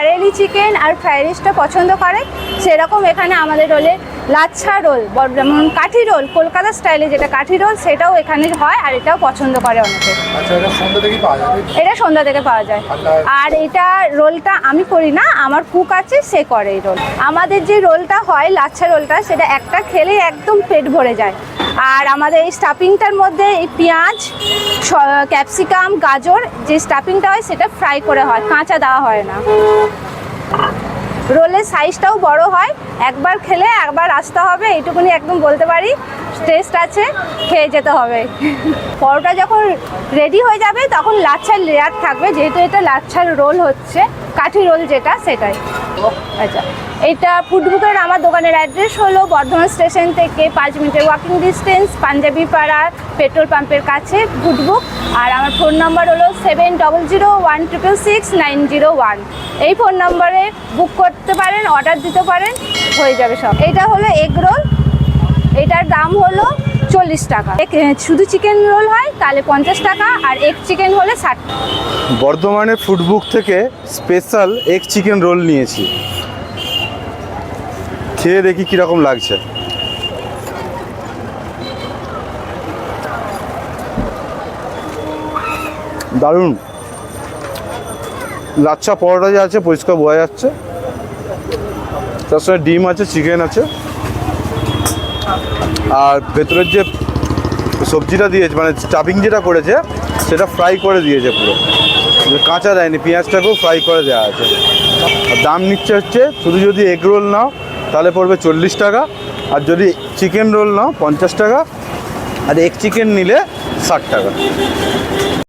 Bareilly chicken আর fried রাইসটা পছন্দ করে, সেরকম এখানে আমাদের রোলে লাচ্ছা রোল, যেমন কাঠি রোল, কলকাতা স্টাইলে যেটা কাঠি রোল, সেটাও এখানে হয় আর এটাও পছন্দ করে অনেকে। আচ্ছা, এটা সন্ধ্যা থেকে পাওয়া যাবে? এটা সন্ধ্যা থেকে পাওয়া যায়। আর এটা রোলটা আমি করি না, আমার কুক আছে, সে করে এই রোল। আমাদের যে রোলটা হয় লাচ্ছা রোলটা, সেটা একটা খেলে একদম পেট ভরে যায়। আর আমাদের এই স্টাফিংটার মধ্যে এই পেঁয়াজ, ক্যাপসিকাম, গাজর যে স্টাফিংটা হয় সেটা ফ্রাই করে হয়, কাঁচা দেওয়া হয় না। রোলের সাইজটাও বড় হয়, একবার খেলে একবার আসতে হবে, এইটুকুনি একদম বলতে পারি। টেস্ট আছে, খেয়ে যেতে হবে। পরোটা যখন রেডি হয়ে যাবে তখন লাচ্ছার লেয়ার থাকবে, যেহেতু এটা লাচ্ছার রোল হচ্ছে, কাঠি রোল যেটা সেটাই। আচ্ছা, এটা ফুডবুকের আমার দোকানের অ্যাড্রেস হলো বর্ধমান স্টেশন থেকে 5 মিনিটের ওয়াকিং ডিস্টেন্স, পাঞ্জাবি পাড়া পেট্রোল পাম্পের কাছে ফুডবুক। আর আমার ফোন নাম্বার হলো 7001666901। এই ফোন নম্বরে বুক করতে পারেন, অর্ডার দিতে পারেন, হয়ে যাবে সব। এটা হলো এগ রোল, এটার দাম হলো 40 টাকা। শুধু চিকেন রোল হয় তাহলে 50 টাকা, আর এগ চিকেন হলে 60 টাকা। বর্ধমানের ফুডবুক থেকে স্পেশাল এগ চিকেন রোল নিয়েছি, খেয়ে দেখি কীরকম লাগছে। দারুণ। লাচ্ছা পরোটা যে আছে পরিষ্কার বোঝা যাচ্ছে, তার সঙ্গে ডিম আছে, চিকেন আছে, আর ভেতরের যে সবজিটা দিয়েছে মানে স্টাফিং যেটা করেছে সেটা ফ্রাই করে দিয়েছে, পুরো কাঁচা দেয়নি, পেঁয়াজটাকেও ফ্রাই করে দেওয়া আছে। আর দাম নিচ্ছে হচ্ছে, শুধু যদি এগ রোল নাও তাহলে পড়বে 40 টাকা, আর যদি চিকেন রোল নাও 50 টাকা, আর এগ চিকেন নিলে 60 টাকা।